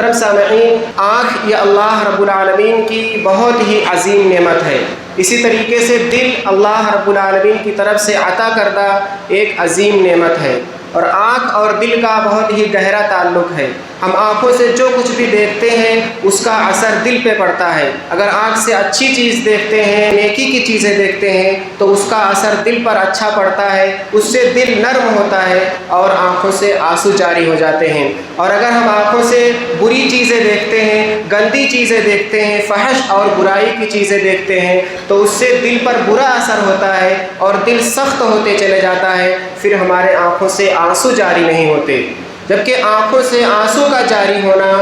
محترم سامعین، آنکھ یہ اللہ رب العالمین کی بہت ہی عظیم نعمت ہے۔ اسی طریقے سے دل اللہ رب العالمین کی طرف سے عطا کردہ ایک عظیم نعمت ہے، اور آنکھ اور دل کا بہت ہی گہرا تعلق ہے۔ ہم آنکھوں سے جو کچھ بھی دیکھتے ہیں اس کا اثر دل پہ پڑتا ہے۔ اگر آنکھ سے اچھی چیز دیکھتے ہیں، نیکی کی چیزیں دیکھتے ہیں، تو اس کا اثر دل پر اچھا پڑتا ہے، اس سے دل نرم ہوتا ہے اور آنکھوں سے آنسو جاری ہو جاتے ہیں۔ اور اگر ہم آنکھوں سے بری چیزیں دیکھتے ہیں، گندی چیزیں دیکھتے ہیں، فحش اور برائی کی چیزیں دیکھتے ہیں، تو اس سے دل پر برا اثر ہوتا ہے اور دل سخت ہوتے چلے جاتا ہے، پھر ہمارے آنکھوں سے آنسو جاری نہیں ہوتے۔ جبکہ آنکھوں سے آنسو کا جاری ہونا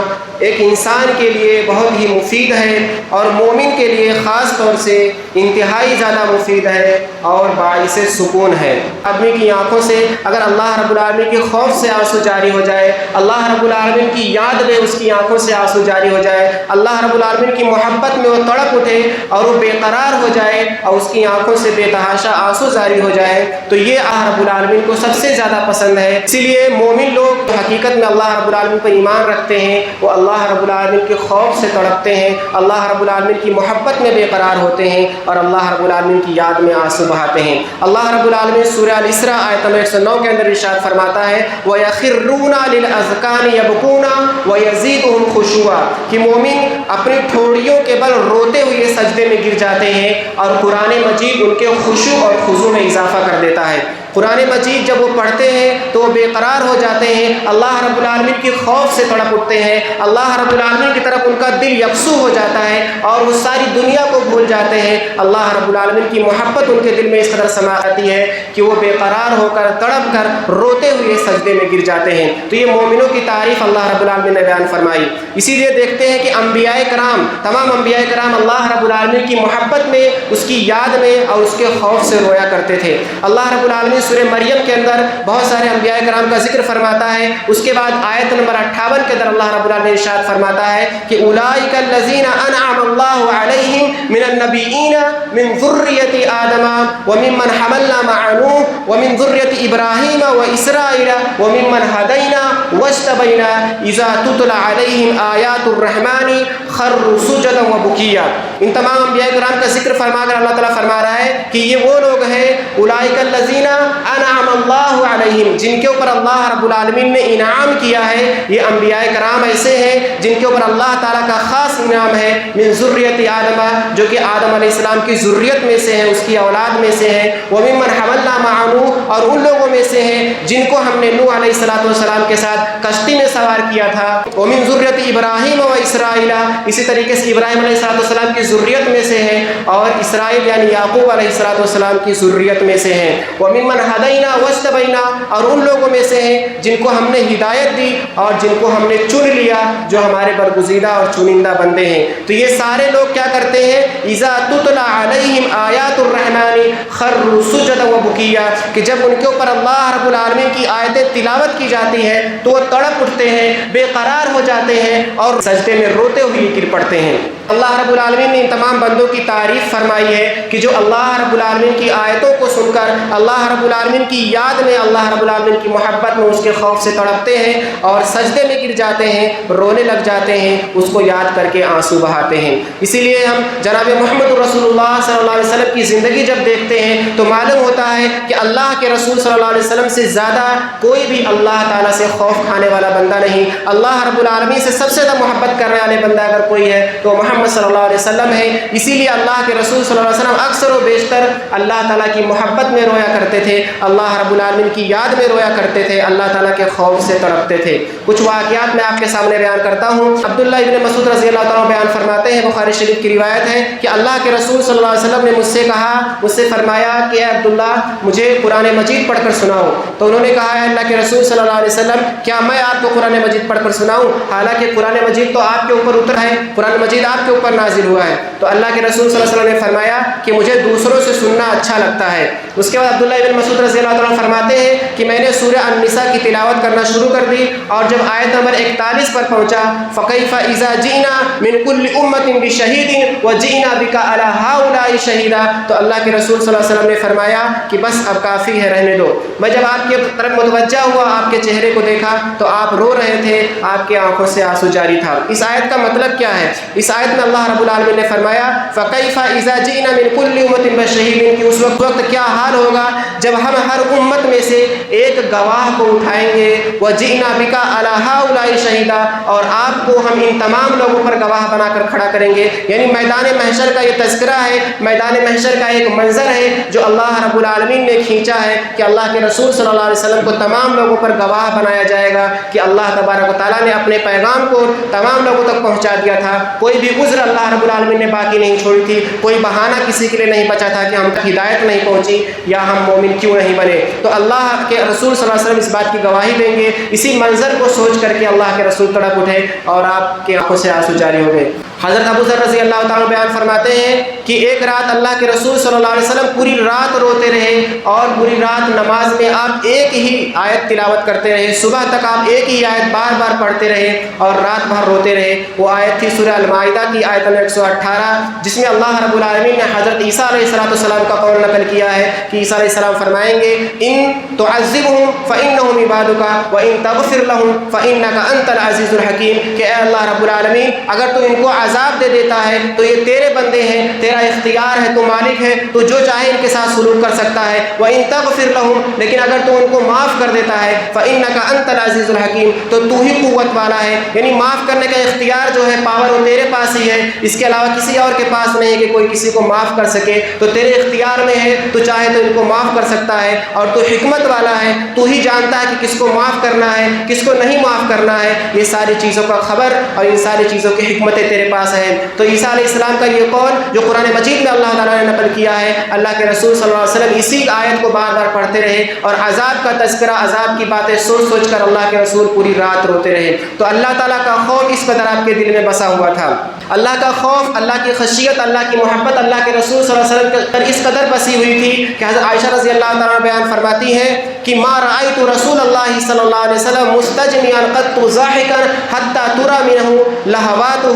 ایک انسان کے لیے بہت ہی مفید ہے، اور مومن کے لیے خاص طور سے انتہائی زیادہ مفید ہے اور باعث سکون ہے۔ آدمی کی آنکھوں سے اگر اللہ رب العالمین کے خوف سے آنسو جاری ہو جائے، اللہ رب العالمین کی یاد میں اس کی آنکھوں سے آنسو جاری ہو جائے، اللہ رب العالمین کی محبت میں وہ تڑپ اٹھے اور وہ بے قرار ہو جائے اور اس کی آنکھوں سے بے تحاشا آنسو جاری ہو جائے، تو یہ اللہ رب العالمین کو سب سے زیادہ پسند ہے۔ اسی لیے مومن لوگ حقیقت میں اللہ رب العالمین پر ایمان رکھتے ہیں، وہ اللہ رب العالمین کے خوف سے تڑپتے ہیں، اللہ رب العالمین کی محبت میں بے قرار ہوتے ہیں اور اللہ رب العالمین کی یاد میں آنسو بہاتے ہیں۔ اللہ رب العالمین سورہ الاسراء آیت نمبر 109 کے اندر ارشاد فرماتا ہے وَيَخِرُّونَ لِلْأَذْقَانِ يَبْكُونَ وَيَزِيدُهُمْ خُشُوعًا، کہ مومن اپنی ٹھوڑیوں کے بل روتے ہوئے سجدے میں گر جاتے ہیں، اور قرآن مجید ان کے خشوع اور خضوع میں اضافہ کر دیتا ہے۔ قرآن مجید جب وہ پڑھتے ہیں تو وہ بے قرار ہو جاتے ہیں، اللہ رب العالمین کے خوف سے تڑپ اٹھتے ہیں، اللہ رب العالمین کی طرف ان کا دل یکسو ہو جاتا ہے اور وہ ساری دنیا کو بھول جاتے ہیں۔ اللہ رب العالمین کی محبت ان کے دل میں اس قدر سما آتی ہے کہ وہ بے قرار ہو کر تڑپ کر روتے ہوئے سجدے میں گر جاتے ہیں۔ تو یہ مومنوں کی تعریف اللہ رب العالمین نے بیان فرمائی۔ اسی لیے دیکھتے ہیں کہ انبیاء کرام، تمام انبیاء کرام اللہ رب العالمین کی محبت میں، اس کی یاد میں اور اس کے خوف سے رویا کرتے تھے۔ اللہ رب العالمین سورہ مریم کے اندر بہت سارے انبیاء کرام کا ذکر فرماتا ہے۔ اس کے بعد آیت نمبر 58 کے اندر اللہ رب العالمین ارشاد فرماتا ہے کہ اولئک الذین انعم اللہ علیہم من النبیین من ذریۃ آدم وممن حملنا مع نوح ومن ذریۃ ابراہیم واسرائیل وممن ہدینا واجتبینا اذا تتلی علیہم آیات الرحمن خروا سجدا وبکیا۔ ان تمام انبیاء کرام کا ذکر فرما کر اللہ تعالیٰ فرما رہا ہے کہ یہ وہ لوگ ہیں اولئک الذین انعم اللہ علیہم، جن کے اوپر اللہ رب العالمین نے انعام کیا ہے۔ یہ انبیاء کرام ایسے ہیں جن کے اوپر اللہ تعالیٰ کا خاص انعام ہے، من ذریۃ آدم، جو کہ آدم علیہ السلام کی ذریت میں سے ہیں، اس کی اولاد میں سے ہیں، وممن حملنا مع نوح، اور ان لوگوں میں سے ہیں جن کو ہم نے نوح علیہ السلام کے ساتھ کشتی میں سوار کیا تھا، ومن ذریۃ ابراہیم و اسرائیل، اسی طریقے سے ابراہیم علیہ السلام کی ذریت میں سے ہیں، اور اسرائیل یعنی یعقوب علیہ السلام کی ذریت میں سے ہیں، وممن ہدینا واجتبینا، اور ان لوگوں میں سے ہیں جن کو ہم نے ہدایت دی اور جن کو ہم نے چن لیا، جو ہمارے برگزیدہ اور چنندہ بندے ہیں۔ تو یہ سارے لوگ کیا کرتے ہیں، اذا تتلی علیہم آیات الرحمن خروا سجدا وبکیا، کہ جب ان کے اوپر اللہ رب العالمین کی آیتیں تلاوت کی جاتی ہے تو وہ تڑپ اٹھتے ہیں، بے قرار ہو جاتے ہیں اور سجدے میں روتے ہوئے گر پڑتے ہیں۔ اللہ رب العالمین نے ان تمام بندوں کی تعریف فرمائی ہے کہ جو اللہ رب العالمین کی آیتوں کو سن کر اللہ رب العالمین کی یاد میں، اللہ رب العالمین کی محبت میں، اس کے خوف سے تڑپتے ہیں اور سجدے میں گر جاتے ہیں، رونے لگ جاتے ہیں، اس کو یاد کر کے آنسو بہاتے ہیں۔ اسی لیے ہم جناب محمد رسول اللہ صلی اللہ علیہ وسلم کی زندگی جب دیکھتے ہیں تو معلوم ہوتا ہے کہ اللہ کے رسول صلی اللہ علیہ وسلم سے زیادہ کوئی بھی اللہ تعالیٰ سے خوف کھانے والا بندہ نہیں۔ اللہ رب العالمین سے سب سے زیادہ محبت کرنے والے بندہ اگر کوئی ہے تو محمد صلی اللہ علیہ وسلم ہے۔ اسی لیے اللہ کے رسول صلی اللہ علیہ وسلم اکثر و بیشتر اللہ تعالیٰ کی محبت میں رویا کرتے تھے، اللہ رب العالمین کی یاد میں رویا کرتے تھے، اللہ تعالیٰ کے خوف سے تڑپتے تھے۔ کچھ واقعات میں آپ کے سامنے بیان کرتا ہوں۔ عبداللہ ابن مسعود رضی اللہ تعالیٰ بیان فرماتے ہیں، بخاری شریف کی روایت ہے کہ اللہ کے رسول صلی اللہ علیہ وسلم نے مجھ سے فرمایا کہ اے عبداللہ مجھے قرآن مجید پڑھ کر سناؤ۔ تو انہوں نے کہا ہے اللہ کے رسول صلی اللہ علیہ وسلم کیا میں آپ کو قرآن مجید پڑھ کر سناؤں، حالانکہ قرآن مجید تو آپ کے اوپر اترا ہے، قرآن مجید آپ کے اوپر نازل ہوا ہے۔ تو اللہ کے رسول صلی اللہ علیہ وسلم نے فرمایا کہ مجھے دوسروں سے سننا اچھا لگتا ہے۔ اس کے بعد عبداللہ ابن مسعود رضی اللہ عنہ فرماتے ہیں کہ میں نے سورہ النساء کی تلاوت کرنا شروع کر دی، اور جب آیت نمبر 41 پر پہنچا فَكَيْفَ إِذَا جِئْنَا مِنْ كُلِّ أُمَّةٍ بِشَهِيدٍ وَجِئْنَا بِكَ عَلَى هَؤُلَاءِ شَهِيدًا، تو اللہ کے رسول صلی اللہ علیہ وسلم نے فرمایا کہ بس اب کافی ہے، رہنے دو۔ میں جب آپ کی طرف متوجہ ہوا، آپ کے چہرے کو دیکھا تو آپ رو رہے تھے، آپ کی آنکھوں سے آنسو جاری تھا۔ اس آیت کا مطلب کیا ہے؟ اس آیت میں اللہ رب العالمین نے فرمایا فَكَيْفَ إِذَا جِئْنَا مِنْ كُلِّ أُمَّةٍ بِشَهِيدٍ، کہ اس وقت کیا حال ہوگا جب ہم ہر امت میں سے ایک گواہ کو اٹھائیں گے، وَجِئْنَا بِكَ عَلَى هَؤُلَاءِ شَهِيدًا، اور آپ کو ہم ان تمام لوگوں پر گواہ بنا کر کھڑا کریں گے۔ یعنی میدان محشر کا یہ تذکرہ ہے، میدان محشر کا ایک منظر ہے جو اللہ رب العالمین نے کھینچا ہے کہ اللہ کے رسول صلی اللہ علیہ وسلم کو تمام لوگوں پر گواہ بنایا جائے گا کہ اللہ تبارک و تعالیٰ نے اپنے پیغام کو تمام لوگوں تک پہنچا دیا تھا۔ کوئی بھی عذر اللہ رب العالمین نے باقی نہیں چھوڑی تھی، کوئی بہانہ کسی کے لیے نہیں بچا تھا کہ ہم تک ہدایت نہیں پہنچی یا ہم مومن کیوں نہیں بنے۔ تو اللہ کے رسول صلی اللہ علیہ وسلم اس بات کی گواہی دیں گے۔ اسی منظر کو سوچ کر کے اللہ کے رسول تڑپ اٹھے اور آپ کی آنکھوں سے آنسو جاری ہو گئے۔ حضرت ابو ذر رضی اللہ تعالیٰ بیان فرماتے ہیں کہ ایک رات اللہ کے رسول صلی اللہ علیہ وسلم پوری رات روتے رہے، اور پوری رات نماز میں آپ ایک ہی آیت تلاوت کرتے رہے، صبح تک آپ ایک ہی آیت بار بار پڑھتے رہے اور رات بھر روتے رہے۔ وہ آیت تھی سورہ المائدہ کی آیت نمبر 118، جس میں اللہ رب العالمین نے حضرت عیسیٰ علیہ السلام کا قول نقل کیا ہے کہ عیسیٰ علیہ السلام فرمائیں گے ان تعذبهم فإنهم عبادك وإن تغفر لهم فإنك أنت العزیز الحکیم، کہ اے اللہ رب العالمین اگر تو ان کو عذاب دے دیتا ہے تو یہ تیرے بندے ہیں، تیرا اختیار ہے، تو مالک ہے، تو جو چاہے ان کے ساتھ سلوک کر سکتا ہے۔ وَإِن تَغْفِرْ لَهُمْ، لیکن اگر تو ان کو معاف کر دیتا ہے فَإِنَّكَ أَنْتَ الْعَزِيزُ الْحَكِيمُ، تو ہی قوت والا ہے، یعنی معاف کرنے کا اختیار جو ہے، پاور وہ تیرے پاس ہی ہے، اس کے علاوہ کسی اور کے پاس نہیں ہے کہ کوئی کسی کو معاف کر سکے، تو تیرے اختیار میں ہے، تو چاہے تو ان کو معاف کر سکتا ہے، اور تو حکمت والا ہے، تو ہی جانتا ہے کہ کس کو معاف کرنا ہے کس کو نہیں معاف کرنا ہے۔ یہ ساری چیزوں کا خبر اور ان ساری چیزوں کی حکمتیں تیرے پاس ہیں۔ تو عیسیٰ علیہ السلام کا یہ قول جو قرآن مجید میں اللہ تعالیٰ نے نقل کیا ہے، اللہ کے رسول صلی اللہ علیہ وسلم اسی آیت کو بار بار پڑھتے رہے اور عذاب کا تذکرہ، عذاب کی باتیں سوچ سوچ کر اللہ کے رسول پوری رات روتے رہے۔ تو اللہ تعالیٰ کا خوف اس قدر آپ کے دل میں بسا ہوا تھا، اللہ کا خوف، اللہ کی خشیت، اللہ کی محبت اللہ کے رسول صلی اللہ علیہ وسلم پر اس قدر بسی ہوئی تھی کہ حضرت عائشہ رضی اللہ تعالیٰ بیان فرماتی ہے کہ ما رأیت رسول اللہ صلی اللہ علیہ وسلم مستجنیا قط ضاحکا حتی ترى منہ لہواتہ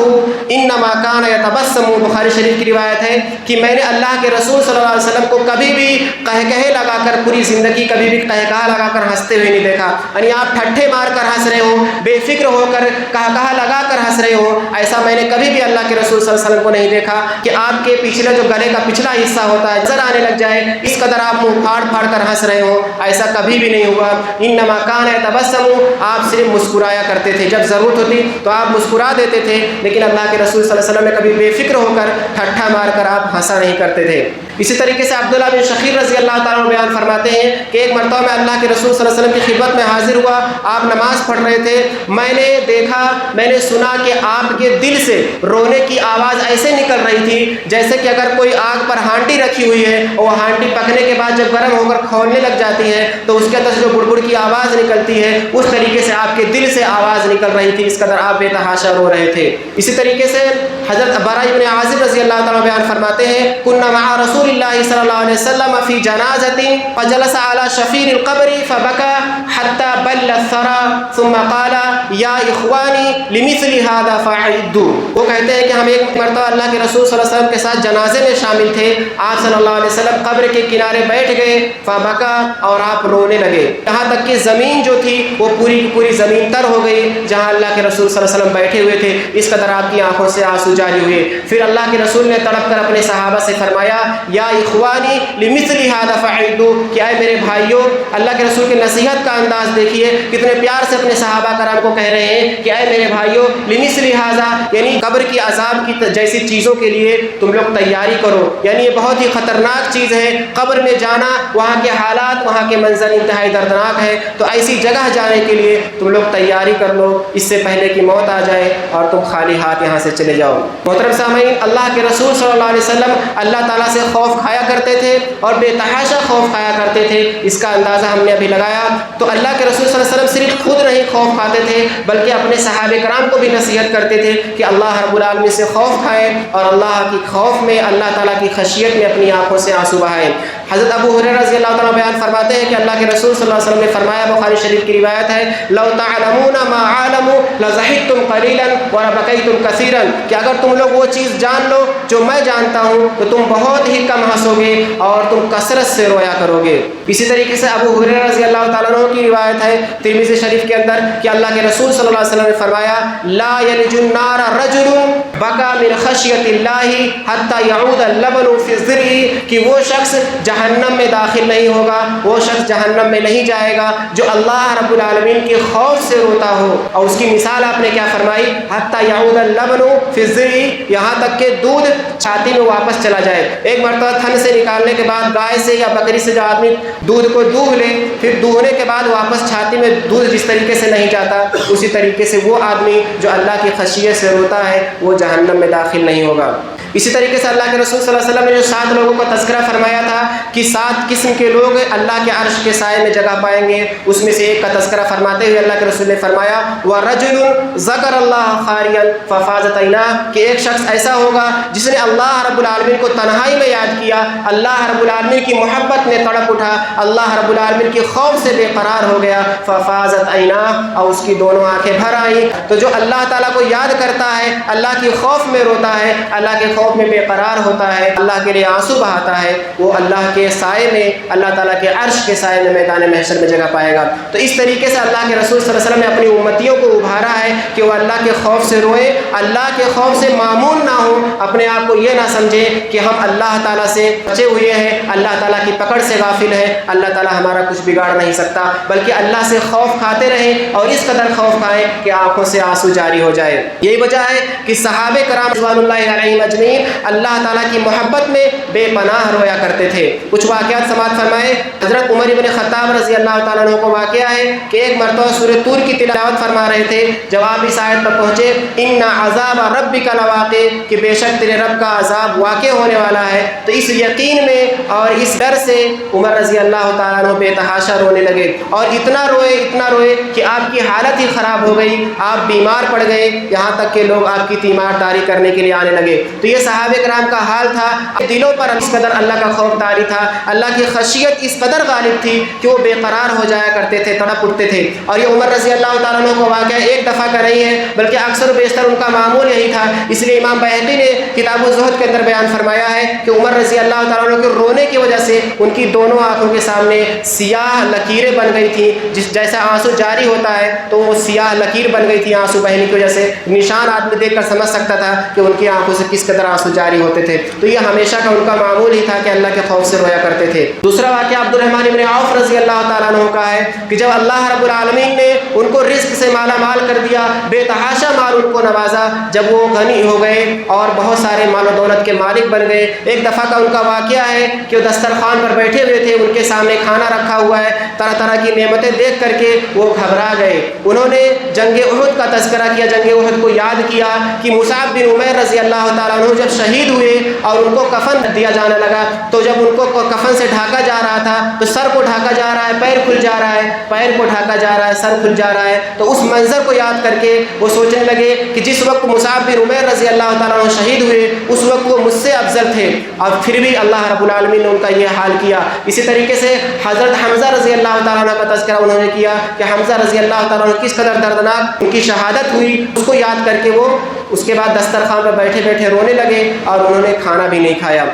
انما کان یتبسم۔ بخاری شریف کی روایت ہے کہ میں نے اللہ کے رسول صلی اللہ علیہ وسلم کو کبھی بھی قہقہے لگا کر، پوری زندگی کبھی بھی قہقہا لگا کر ہنستے ہوئے نہیں دیکھا، یعنی آپ ٹھٹھے مار کر ہنس رہے ہو، بے فکر ہو کر قہقہا لگا کر ہنس رہے ہو، ایسا میں نے کبھی بھی اللہ کے رسول صلی اللہ علیہ وسلم کو نہیں دیکھا کہ آپ کے پچھلے جو گلے کا پچھلا حصہ ہوتا ہے نظر آنے لگ جائے، اس قدر آپ منہ پھاڑ پھاڑ کر ہنس رہے ہو، ایسا کبھی بھی نہیں ہوا۔ انما کان یتبسم، آپ صرف مسکرایا کرتے تھے، جب ضرورت ہوتی تو آپ مسکرا دیتے تھے، لیکن اللہ کے رسول صلی اللہ علیہ وسلم نے کبھی بے فکر ہو کر ٹھٹھا مار کر آپ ہنسا نہیں کرتے تھے۔ اسی طریقے سے عبداللہ بن شخیر رضی اللہ تعالیٰ بیان فرماتے ہیں کہ ایک مرتبہ میں اللہ کے رسول صلی اللہ علیہ وسلم کی خدمت میں حاضر ہوا، آپ نماز پڑھ رہے تھے، میں نے دیکھا، میں نے سنا کہ آپ کے دل سے رونے کی آواز ایسے نکل رہی تھی جیسے کہ اگر کوئی آگ پر ہانڈی رکھی ہوئی ہے اور وہ ہانڈی پکنے کے بعد جب گرم ہو کر کھولنے لگ جاتی ہے تو اس کے اندر سے جو بڑبڑ کی آواز نکلتی ہے، اس طریقے سے آپ کے دل سے آواز نکل رہی تھی، اس قدر آپ بے تحاشا رو رہے تھے۔ اسی طریقے سے حضرت براء بن عازب رضی اللہ تعالیٰ بیان فرماتے ہیں کنا مع رسول اللہ صلی اللہ علیہ وسلم فی جنازۃ فجلس علی شفیر القبر فبکى حتى بل الثرى ثم قال یا اخوانی لمثل هذا فاعدوا۔ وہ کہتے ہیں کہ ہم ایک مرتبہ اللہ کے رسول صلی اللہ علیہ وسلم کے ساتھ جنازے میں شامل تھے، آپ صلی اللہ علیہ وسلم قبر کے کنارے بیٹھ گئے، فبکى، اور آپ رونے لگے، یہاں تک کہ زمین جو تھی وہ پوری کی پوری زمین تر ہو گئی جہاں اللہ کے رسول صلی اللہ علیہ وسلم بیٹھے ہوئے تھے، اس قدر آپ کی آنکھوں سے آنسو جاری ہوئے۔ پھر اللہ کے رسول نے تڑپ کر اپنے صحابہ سے فرمایا یا اخوانی لمثل هذا فاعدوا، کہ اے میرے بھائیوں، اللہ کے رسول کی نصیحت کا انداز دیکھیے، کتنے پیار سے اپنے صحابہ کرام کو کہہ رہے ہیں کہ اے میرے بھائیوں لمثل هذا، یعنی قبر کی عذاب کی جیسی چیزوں کے لیے تم لوگ تیاری کرو، یعنی یہ بہت ہی خطرناک چیز ہے، قبر میں جانا، وہاں کے حالات، وہاں کے منظر انتہائی دردناک ہے، تو ایسی جگہ جانے کے لیے تم لوگ تیاری کر لو، اس سے پہلے کہ موت آ جائے اور تم خالی ہاتھ یہاں سے چلے جاؤ۔ محترم سامعین، اللہ کے رسول صلی اللہ علیہ وسلم اللہ تعالیٰ سے خوف کھایا کرتے تھے اور بے تحاشا خوف کھایا کرتے تھے، اس کا اندازہ ہم نے ابھی لگایا۔ تو اللہ کے رسول صلی اللہ علیہ وسلم صرف خود نہیں خوف کھاتے تھے بلکہ اپنے صحابہ کرام کو بھی نصیحت کرتے تھے کہ اللہ رب العالمین سے خوف کھائیں اور اللہ کی خوف میں، اللہ تعالیٰ کی خشیت میں اپنی آنکھوں سے آنسو بہائیں۔ حضرت ابو ہریرہ رضی اللہ تعالیٰ بیان فرماتے ہیں کہ اللہ کے رسول صلی اللہ علیہ وسلم نے فرمایا، بخاری شریف کی روایت ہے، لو تعلمون ما اعلم لضحکتم قلیلا ولبکیتم کثیرا، کہ اگر تم لوگ وہ چیز جان لو جو میں جانتا ہوں تو تم بہت ہی کم ہنسو گے اور تم کثرت سے رویا کرو گے۔ اسی طریقے سے ابو ہریرہ رضی اللہ تعالیٰ عنہ کی روایت ہے ترمذی شریف کے اندر کہ اللہ کے رسول صلی اللہ علیہ وسلم نے فرمایا، لا یلج النار رجل بکا من خشیت اللہ حتی یعود اللبن فی الزرع، کہ وہ شخص جہنم میں داخل نہیں ہوگا، وہ شخص جہنم میں نہیں جائے گا جو اللہ رب العالمین کے خوف سے روتا ہو۔ اور اس کی مثال آپ نے کیا فرمائی، حتی یعود اللبن فی الزرع، یہاں تک کہ دودھ چھاتی میں واپس چلا جائے۔ ایک مرتبہ تھن سے نکالنے کے بعد گائے سے یا بکری سے جو آدمی دودھ کو دوہ لے، پھر دوہنے کے بعد واپس چھاتی میں دودھ جس طریقے سے نہیں جاتا، اسی طریقے سے وہ آدمی جو اللہ کی خشیت سے روتا ہے وہ جہنم میں داخل نہیں ہوگا۔ اسی طریقے سے اللہ کے رسول صلی اللہ علیہ وسلم نے جو 7 لوگوں کا تذکرہ فرمایا تھا کہ 7 قسم کے لوگ اللہ کے عرش کے سائے میں جگہ پائیں گے، اس میں سے ایک کا تذکرہ فرماتے ہوئے اللہ کے رسول نے فرمایا، وَرَجُلٌ ذَكَرَ اللَّهَ خَالِيًا فَفَاضَتْ عَيْنَاهُ، کہ ایک شخص ایسا ہوگا جس نے اللہ رب العالمین کو تنہائی میں یاد کیا، اللہ رب العالمین کی محبت میں تڑپ اٹھا، اللہ رب العالمین کے خوف سے بے قرار ہو گیا، فَفَاضَتْ عَيْنَاهُ، اور اس کی دونوں آنکھیں بھر آئیں۔ تو جو اللہ تعالیٰ کو یاد کرتا ہے، اللہ کے خوف میں روتا ہے، اللہ کے خوف میں بے قرار ہوتا ہے، اللہ کے لیے آنسو بہاتا ہے، وہ اللہ کے سائے میں، اللہ تعالیٰ کے عرش کے سائے میں میدان محشر میں جگہ پائے گا۔ تو اس طریقے سے اللہ کے رسول صلی اللہ علیہ وسلم نے اپنی امتیوں کو ابھارا ہے کہ وہ اللہ کے خوف سے روئے، اللہ کے خوف سے معمون نہ ہو، اپنے آپ کو یہ نہ سمجھے کہ ہم اللہ تعالیٰ سے بچے ہوئے ہیں، اللہ تعالیٰ کی پکڑ سے غافل ہیں، اللہ تعالیٰ ہمارا کچھ بگاڑ نہیں سکتا، بلکہ اللہ سے خوف کھاتے رہیں اور اس قدر خوف کھائیں کہ آنکھوں سے آنسو جاری ہو جائے۔ یہی وجہ ہے کہ صحابہ کرام رضوان اللہ علیہم اجمعین اللہ تعالیٰ کی محبت میں بے پناہ رویا کرتے تھے۔ کچھ واقعات سماعت فرمائے۔ حضرت عمر بن خطاب رضی اللہ تعالیٰ عنہ کو واقعہ ہے کہ ایک مرتبہ سورہ طور کی تلاوت فرما رہے تھے، جب آپ اس آیت پر پہنچے، ان عذاب ربک لواقع، کہ بے شک تیرے رب کا عذاب واقع ہونے والا ہے، تو اس یقین میں اور اس ڈر سے عمر رضی اللہ تعالیٰ عنہ بے تحاشا رونے لگے، اور اتنا روئے کہ آپ کی حالت ہی خراب ہو گئی، آپ بیمار پڑ گئے، یہاں تک کہ لوگ آپ کی تیمار طاری کرنے کے لیے آنے لگے۔ تو یہ صحابہ کرام کا حال تھا، دلوں پر اس قدر اللہ کا خوف طاری تھا، اللہ کی خشیت اس قدر غالب تھی کہ وہ بے قرار ہو جایا کرتے تھے، تڑپ اٹھتے تھے۔ اور یہ عمر رضی اللہ تعالیٰ عنہ کو واقعہ ایک دفعہ کا نہیں ہے، بلکہ اکثر و بیشتر ان کا معمول یہی تھا۔ اس لیے امام بہقی نے کتاب الزہد کے اندر بیان فرمایا ہے کہ عمر رضی اللہ تعالیٰ عنہ کے رونے کی وجہ سے ان کی دونوں آنکھوں کے سامنے سیاہ لکیریں بن گئی تھیں، جیسا آنسو جاری ہوتا ہے تو وہ سیاہ لکیر بن گئی تھی آنسو بہنے کی وجہ سے، نشان آدمی دیکھ کر سمجھ سکتا تھا کہ ان کی آنکھوں سے کس قدر آنسو جاری ہوتے تھے۔ تو یہ ہمیشہ کا ان کا معمول ہی تھا کہ اللہ کے خوف سے رویا کرتے تھے۔ دوسرا واقعہ عبد الرحمن بن عوف رضی اللہ تعالیٰ عنہ کا ہے کہ جب اللہ رب العالمین نے ان کو رزق سے مالا مال کر دیا، بے تحاشا مال ان کو نوازا، جب وہ غنی ہو گئے اور بہت سارے مال و دولت کے مالک بن گئے، ایک دفعہ کا ان کا واقعہ ہے کہ وہ دسترخوان پر بیٹھے ہوئے تھے، ان کے سامنے کھانا رکھا ہوا ہے، طرح طرح کی نعمتیں دیکھ کر کے وہ گھبرا گئے۔ انہوں نے جنگ احد کا تذکرہ کیا، جنگ احد کو یاد کیا کہ مصعب بن عمیر رضی اللہ تعالیٰ عنہ جب شہید ہوئے اور ان کو کفن دیا جانے لگا، تو جب ان کو کفن سے ڈھانکا جا رہا تھا تو سر کو ڈھانکا جا رہا ہے، پیر کھل جا رہا ہے، پیر کو ڈھانکا جا رہا ہے، سر کھل جا رہا ہے، تو اس منظر کو یاد کر کے وہ سوچنے لگے کہ جس وقت مصعب بن عمیر رضی اللہ تعالیٰ عنہ شہید ہوئے اس وقت وہ مجھ سے افضل تھے، اور پھر بھی اللہ رب العالمین نے ان کا یہ حال کیا۔ اسی طریقے سے حضرت حمزہ رضی اللہ تعالیٰ عنہ کا تذکرہ انہوں نے کیا کہ حمزہ رضی اللہ تعالیٰ عنہ کس قدر دردناک ان کی شہادت ہوئی، اس کو یاد کر کے وہ اس کے بعد دسترخوان پر بیٹھے بیٹھے رونے لگے اور انہوں نے کھانا بھی نہیں کھایا۔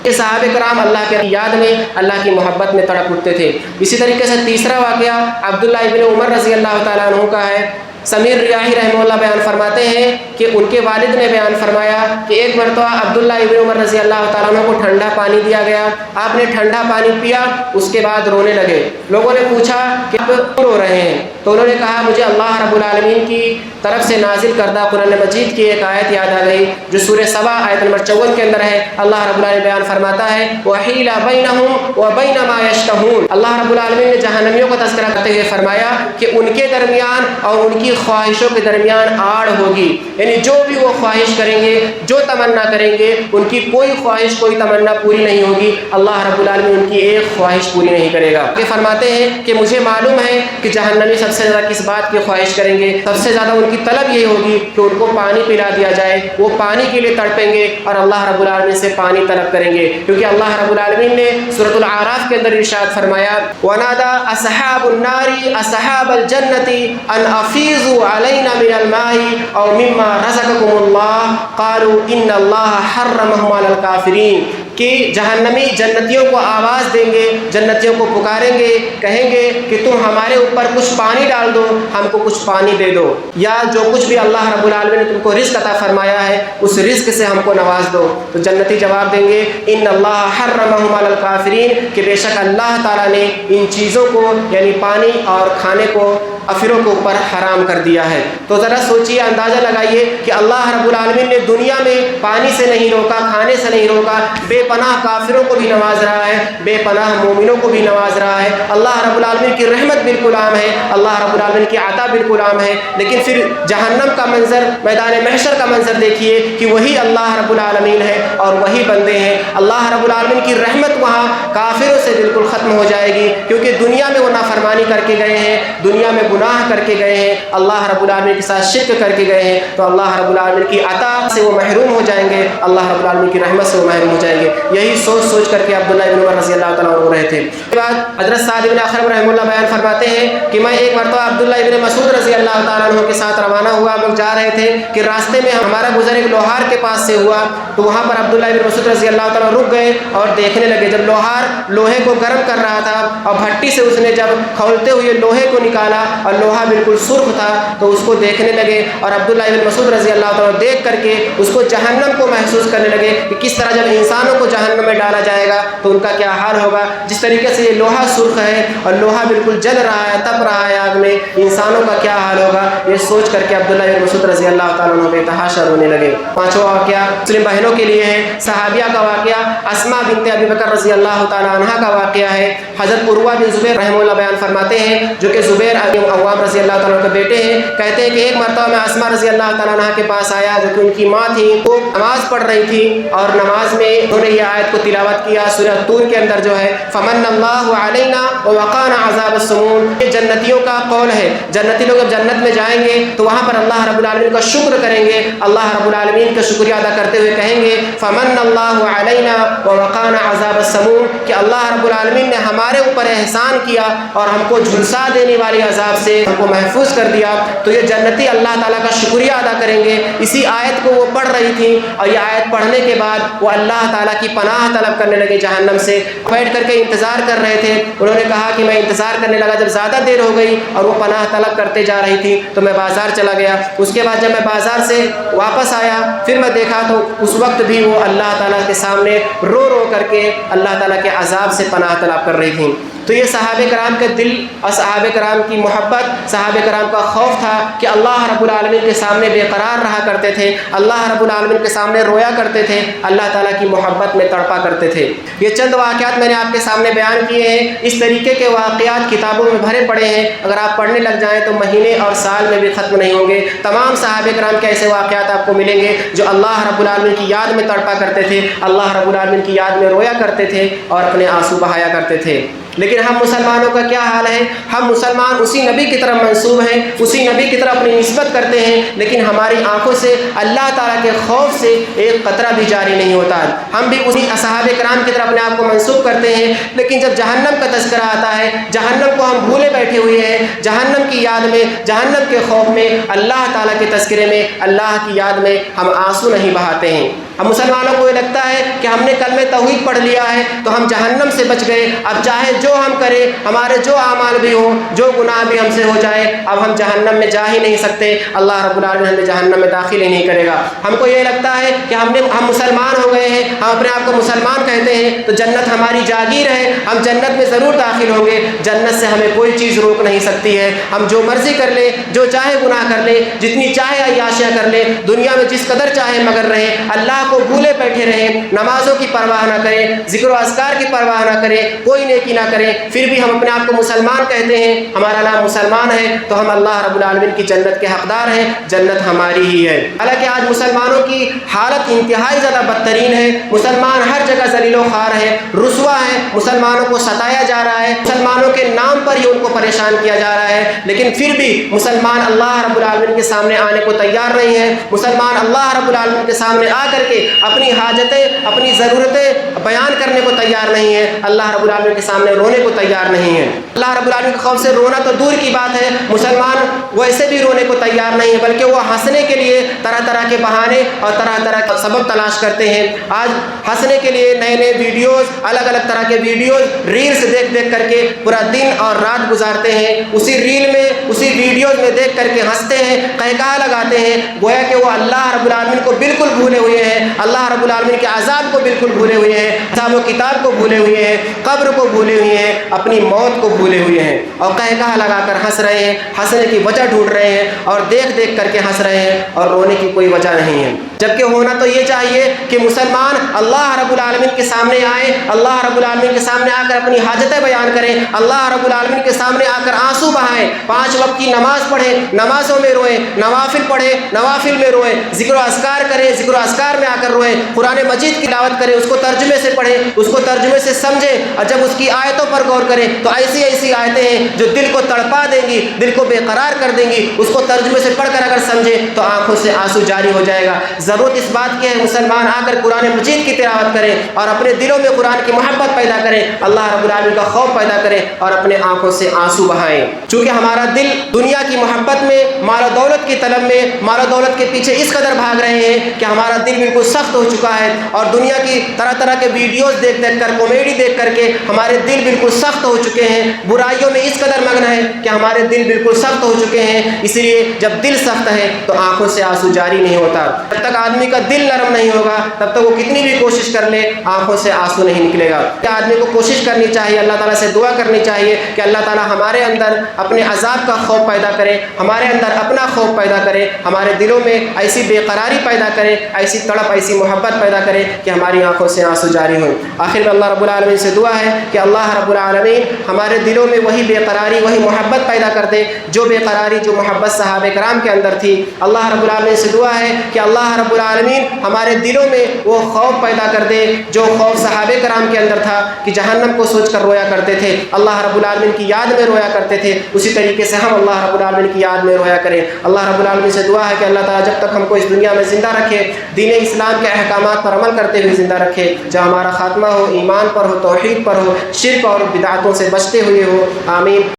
یہ صحابہ کرام اللہ کے یاد میں، اللہ کی محبت میں تڑپ اٹھتے تھے۔ اسی طریقے سے تیسرا واقعہ عبداللہ ابن عمر رضی اللہ تعالیٰ عنہ کا ہے۔ سمیر ریاحی رحمہ اللہ بیان فرماتے ہیں کہ ان کے والد نے بیان فرمایا کہ ایک مرتبہ عبداللہ ابن عمر رضی اللہ تعالیٰ عنہ کو ٹھنڈا پانی دیا گیا، آپ نے ٹھنڈا پانی پیا، اس کے بعد رونے لگے۔ لوگوں نے پوچھا کہ آپ کیوں رو رہے ہیں؟ تو انہوں نے کہا مجھے اللہ رب العالمین کی طرف سے نازل کردہ قرآن مجید کی ایک آیت یاد آ گئی جو سورہ سبا آیت نمبر 54 کے اندر ہے۔ اللہ رب العالمین بیان فرماتا ہے وَحِيلَ بَيْنَهُمْ وَبَيْنَ مَا يَشْتَهُونَ، اللہ رب العالمین نے جہنمیوں کا تذکرہ کرتے ہوئے فرمایا کہ ان کے درمیان اور ان کی خواہشوں کے درمیان آڑ ہوگی، یعنی جو بھی وہ خواہش کریں گے، جو تمنا کریں گے، ان کی کوئی خواہش کوئی تمنا پوری نہیں ہوگی، اللہ رب العالمین ان کی ایک خواہش پوری نہیں کرے گا۔ یہ فرماتے ہیں کہ مجھے معلوم ہے کہ جہنمی سب سے زیادہ کس بات کی خواہش کریں گے، سب سے زیادہ ان کی طلب یہ ہوگی کہ ان کو پانی پلا دیا جائے، وہ پانی کے لیے تڑپیں گے اور اللہ رب العالمین سے پانی طلب کریں گے، کیونکہ اللہ رب العالمین نے سورۃ الاعراف کے اندر ارشاد فرمایا وَنَادَى أَصْحَابُ النَّارِ أَصْحَابَ الْجَنَّةِ أَنْ أَفِيضُوا عَلَيْنَا مِنَ الْمَاءِ أَوْ مِمَّا رَزَقَكُمُ اللَّهُ قَالُوا إِنَّ اللَّهَ حَرَّمَهُمْ عَلَى الْكَافِرِينَ، کہ جہنمی جنتیوں کو آواز دیں گے، جنتیوں کو پکاریں گے، کہیں گے کہ تم ہمارے اوپر کچھ پانی ڈال دو، ہم کو کچھ پانی دے دو، یا جو کچھ بھی اللہ رب العالمین نے تم کو رزق عطا فرمایا ہے اس رزق سے ہم کو نواز دو۔ تو جنتی جواب دیں گے ان اللہ حرمہم علی الکافرین، کہ بے شک اللہ تعالیٰ نے ان چیزوں کو یعنی پانی اور کھانے کو کافروں کے اوپر حرام کر دیا ہے۔ تو ذرا سوچئے، اندازہ لگائیے کہ اللہ رب العالمین نے دنیا میں پانی سے نہیں روکا، کھانے سے نہیں روکا، بے پناہ کافروں کو بھی نواز رہا ہے، بے پناہ مومنوں کو بھی نواز رہا ہے۔ اللہ رب العالمین کی رحمت بالکل عام ہے، اللہ رب العالمین کی عطا بالکل عام ہے، لیکن پھر جہنم کا منظر، میدان محشر کا منظر دیکھیے کہ وہی اللہ رب العالمین ہے اور وہی بندے ہیں۔ اللہ رب العالمین کی رحمت وہاں کافروں سے بالکل ختم ہو جائے گی، کیونکہ دنیا میں وہ نافرمانی کر کے گئے ہیں، دنیا میں گناہ کر کے گئے ہیں، اللہ رب العالمین کے ساتھ شرک کر کے گئے ہیں، تو اللہ رب العالمین کی عطا سے وہ محروم ہو جائیں گے، اللہ رب العالمین کی رحمت سے وہ محروم ہو جائیں گے۔ یہی سوچ سوچ کر کے عبداللہ بن عمر رضی اللہ تعالیٰ عنہ رہے تھے۔ اس کے بعد حضرت سعد بن اخرم رحمہ اللہ بیان فرماتے ہیں کہ میں ایک مرتبہ عبداللہ بن مسعود رضی اللہ تعالیٰ عنہ کے ساتھ روانہ ہوا، ہم لوگ جا رہے تھے کہ راستے میں ہمارا گزر ایک لوہار کے پاس سے ہوا، تو وہاں پر عبداللہ بن مسعود رضی اللہ تعالیٰ رک گئے اور دیکھنے لگے۔ جب لوہار لوہے کو گرم کر رہا تھا اور بھٹی سے اس نے جب کھولتے ہوئے لوہے کو نکالا اور لوہا بالکل سرخ تھا، تو اس کو دیکھنے لگے، اور عبداللہ بن مسعود رضی اللہ تعالیٰ دیکھ کر کے اس کو جہنم کو محسوس کرنے لگے کہ کس طرح جب انسانوں کو جہنم میں ڈالا جائے گا تو ان کا کیا حال ہوگا۔ جس طریقے سے یہ لوہا سرخ ہے اور لوہا بالکل جل رہا ہے، تپ رہا ہے آگ میں، انسانوں کا کیا حال ہوگا، یہ سوچ کر کے عبداللہ بن مسعود رضی اللہ تعالیٰ عنہ بے تحاشا رونے لگے۔ پانچواں واقعہ مسلم بہنوں کے لیے ہے، صحابیہ کا واقعہ، اسماء بنت ابی بکر رضی اللہ تعالیٰ عنہ کا واقعہ ہے۔ حضرت عروہ بن زبیر رحمہ اللہ بیان فرماتے ہیں، جو کہ زبیر عوام رضی اللہ تعالیٰ عنہ کے بیٹے ہیں، کہتے ہیں کہ ایک مرتبہ میں اسماء رضی اللہ تعالیٰ عنہ کے پاس آیا، جو کہ ان کی ماں تھی، وہ نماز پڑھ رہی تھی اور نماز میں انہوں نے یہ آیت کو تلاوت کیا سورہ طور کے اندر جو ہے فمن اللہ علینا ووقانا عذاب السموم۔ یہ جنتیوں کا قول ہے، جنتی لوگ جب جنت میں جائیں گے تو وہاں پر اللہ رب العالمین کا شکر کریں گے، اللہ رب العالمین کا شکریہ ادا کرتے ہوئے کہیں گے فمن اللہ علینا ووقانا عذاب السموم، کہ اللہ رب العالمین نے ہمارے اوپر احسان کیا اور ہم کو جھلسا دینے والی عذاب سے ہم کو محفوظ کر دیا۔ تو یہ جنتی اللہ تعالیٰ کا شکریہ ادا کریں گے۔ اسی آیت کو وہ پڑھ رہی تھی اور یہ آیت پڑھنے کے بعد وہ اللہ تعالیٰ کی پناہ طلب کرنے لگے جہنم سے، بیٹھ کر کے انتظار کر رہے تھے۔ انہوں نے کہا کہ میں انتظار کرنے لگا، جب زیادہ دیر ہو گئی اور وہ پناہ طلب کرتے جا رہی تھی تو میں بازار چلا گیا۔ اس کے بعد جب میں بازار سے واپس آیا پھر میں دیکھا تو اس وقت بھی وہ اللہ تعالیٰ کے سامنے رو رو کر کے اللہ تعالیٰ کے عذاب سے پناہ طلب کر رہی تھیں۔ تو یہ صحابہ کرام کے دل اور صحابہ کرام کی محبت، صحابہ کرام کا خوف تھا کہ اللہ رب العالمین کے سامنے بے قرار رہا کرتے تھے، اللہ رب العالمین کے سامنے رویا کرتے تھے، اللہ تعالیٰ کی محبت میں تڑپا کرتے تھے۔ یہ چند واقعات میں نے آپ کے سامنے بیان کیے ہیں، اس طریقے کے واقعات کتابوں میں بھرے پڑے ہیں، اگر آپ پڑھنے لگ جائیں تو مہینے اور سال میں بھی ختم نہیں ہوں گے۔ تمام صحابہ کرام کے ایسے واقعات آپ کو ملیں گے جو اللہ رب العالمین کی یاد میں تڑپا کرتے تھے، اللہ رب العالمین کی یاد میں رویا کرتے تھے اور اپنے آنسو بہایا کرتے تھے۔ لیکن ہم مسلمانوں کا کیا حال ہے؟ ہم مسلمان اسی نبی کی طرف منسوب ہیں، اسی نبی کی طرف اپنی نسبت کرتے ہیں، لیکن ہماری آنکھوں سے اللہ تعالیٰ کے خوف سے ایک قطرہ بھی جاری نہیں ہوتا۔ ہم بھی اسی صحابہ کرام کی طرف اپنے آپ کو منسوب کرتے ہیں، لیکن جب جہنم کا تذکرہ آتا ہے، جہنم کو ہم بھولے بیٹھے ہوئے ہیں، جہنم کی یاد میں، جہنم کے خوف میں، اللہ تعالیٰ کے تذکرے میں، اللہ کی یاد میں ہم آنسو نہیں بہاتے ہیں۔ ہم مسلمانوں کو یہ لگتا ہے کہ ہم نے کلمہ توحید پڑھ لیا ہے تو ہم جہنم سے بچ گئے، اب چاہے جو ہم کریں، ہمارے جو اعمال بھی ہوں، جو گناہ بھی ہم سے ہو جائے، اب ہم جہنم میں جا ہی نہیں سکتے، اللہ رب العالمین ہمیں جہنم میں داخل ہی نہیں کرے گا۔ ہم کو یہ لگتا ہے کہ ہم مسلمان ہو گئے ہیں، ہم اپنے آپ کو مسلمان کہتے ہیں تو جنت ہماری جاگیر ہے، ہم جنت میں ضرور داخل ہوں گے، جنت سے ہمیں کوئی چیز روک نہیں سکتی ہے۔ ہم جو مرضی کر لیں، جو چاہے گناہ کر لیں، جتنی چاہے عیاشیاں کر لیں، دنیا میں جس قدر چاہے مگر رہیں، اللہ کو بھولے بیٹھے رہیں، نمازوں کی پرواہ نہ کریں، ذکر و اذکار کی پرواہ نہ کریں، کوئی نیکی نہ کریں، پھر بھی ہم اپنے آپ کو مسلمان کہتے ہیں، ہمارا نام مسلمان ہے، تو ہم اللہ رب العالمین کی جنت کے حقدار ہیں، جنت ہماری ہی ہے۔ حالانکہ آج مسلمانوں کی حالت انتہائی زیادہ بدترین ہے، مسلمان ہر جگہ ذلیل و خوار ہے، رسوا ہے، مسلمانوں کو ستایا جا رہا ہے، مسلمانوں کے نام پر ہی ان کو پریشان کیا جا رہا ہے، لیکن پھر بھی مسلمان اللہ رب العالمین کے سامنے آنے کو تیار نہیں ہے، مسلمان اللہ رب العالمین کے سامنے آ کر کے اپنی حاجتیں، اپنی ضرورتیں بیان کرنے کو تیار نہیں ہے، اللہ رب العالمین کے سامنے رونے کو تیار نہیں ہے۔ اللہ رب العالمین کے خوف سے رونا تو دور کی بات ہے، مسلمان ویسے بھی رونے کو تیار نہیں ہے، بلکہ وہ ہنسنے کے لیے طرح طرح کے بہانے اور طرح طرح کے سبب تلاش کرتے ہیں۔ آج ہنسنے کے لیے نئے نئے ویڈیوز، الگ الگ طرح کے ویڈیوز، ریلز دیکھ دیکھ کر کے پورا دن اور رات گزارتے ہیں، اسی ریل میں، اسی ویڈیوز میں دیکھ کر کے ہنستے ہیں، قہقہہ لگاتے ہیں، گویا کہ وہ اللہ رب العالمین کو بالکل بھولے ہوئے ہیں، اللہ رب العالمین کے عذاب کو بالکل بھولے ہوئے ہیں، حساب و کتاب کو بھولے ہوئے ہیں، قبر کو بھولے ہوئے ہیں، اپنی موت کو بھولے ہوئے ہیں، اور قہقہہ لگا کر ہنس رہے ہیں، ہنسنے کی وجہ ڈھونڈ رہے ہیں، اور دیکھ دیکھ کر کے ہنس رہے ہیں، اور رونے کی کوئی وجہ نہیں ہے۔ جبکہ ہونا تو یہ چاہیے کہ مسلمان اللہ رب العالمین کے سامنے آئیں، اللہ رب العالمین کے سامنے آ کر اپنی حاجتیں بیان کریں، اللہ رب العالمین کے سامنے آ کر آنسو بہائیں، 5 وقت کی نماز پڑھیں، نمازوں میں روئیں، نوافل پڑھیں، نوافل میں روئیں، ذکر و اذکار کریں، ذکر و اذکار میں آ کر روئیں، قرآن مجید کی تلاوت کریں، اس کو ترجمے سے پڑھیں، اس کو ترجمے سے سمجھیں، اور جب اس کی آیتوں پر غور کریں تو ایسی ایسی آیتیں ہیں جو دل کو تڑپا دیں گی، دل کو بے قرار کر دیں گی، اس کو ترجمے سے پڑھ کر اگر سمجھیں تو آنکھوں سے آنسو جاری ہو جائے گا۔ ضرورت اس بات کی ہے مسلمان آ کر قرآن مجید کی تلاوت کریں اور اپنے دلوں میں قرآن کی محبت پیدا کریں، اللہ رب العالمین کا خوف پیدا کریں اور اپنے آنکھوں سے آنسو بہائیں۔ چونکہ ہمارا دل دنیا کی محبت میں، مال و دولت کی طلب میں، مال و دولت کے پیچھے اس قدر بھاگ رہے ہیں کہ ہمارا دل بالکل سخت ہو چکا ہے، اور دنیا کی طرح طرح کے ویڈیوز دیکھ دیکھ کر، کامیڈی دیکھ کر کے ہمارے دل بالکل سخت ہو چکے ہیں، برائیوں میں اس قدر مگن ہے کہ ہمارے دل بالکل سخت ہو چکے ہیں۔ اس لیے جب دل سخت ہے تو آنکھوں سے آنسو جاری نہیں ہوتا، جب تک آدمی کا دل نرم نہیں ہوگا تب تک وہ کتنی بھی کوشش کر لے آنکھوں سے آنسو نہیں نکلے گا۔ آدمی کو کوشش کرنی چاہیے، اللہ تعالیٰ سے دعا کرنی چاہیے کہ اللہ تعالیٰ ہمارے اندر اپنے عذاب کا خوف پیدا کرے، ہمارے اندر اپنا خوف پیدا کرے، ہمارے دلوں میں ایسی بے قراری پیدا کرے، ایسی تڑپ، ایسی محبت پیدا کرے کہ ہماری آنکھوں سے آنسو جاری ہوں۔ آخر میں اللہ رب العالمین سے دعا ہے کہ اللہ رب العالمین ہمارے دلوں میں وہی بے قراری، وہی محبت پیدا کر دے جو بے قراری، جو محبت صحابہ کرام کے اندر تھی۔ اللہ رب العالمین سے دعا ہے کہ اللہ رب العالمین ہمارے دلوں میں وہ خوف پیدا کر دے جو خوف صحابہ کرام کے اندر تھا کہ جہنم کو سوچ کر رویا کرتے تھے، اللہ رب العالمین کی یاد میں رویا کرتے تھے، اسی طریقے سے ہم اللہ رب العالمین کی یاد میں رویا کریں۔ اللہ رب العالمین سے دعا ہے کہ اللہ تعالیٰ جب تک ہم کو اس دنیا میں زندہ رکھے، دین اسلام کے احکامات پر عمل کرتے ہوئے زندہ رکھے، جب ہمارا خاتمہ ہو ایمان پر ہو، توحید پر ہو، شرک اور بدعتوں سے بچتے ہوئے ہو۔ آمین۔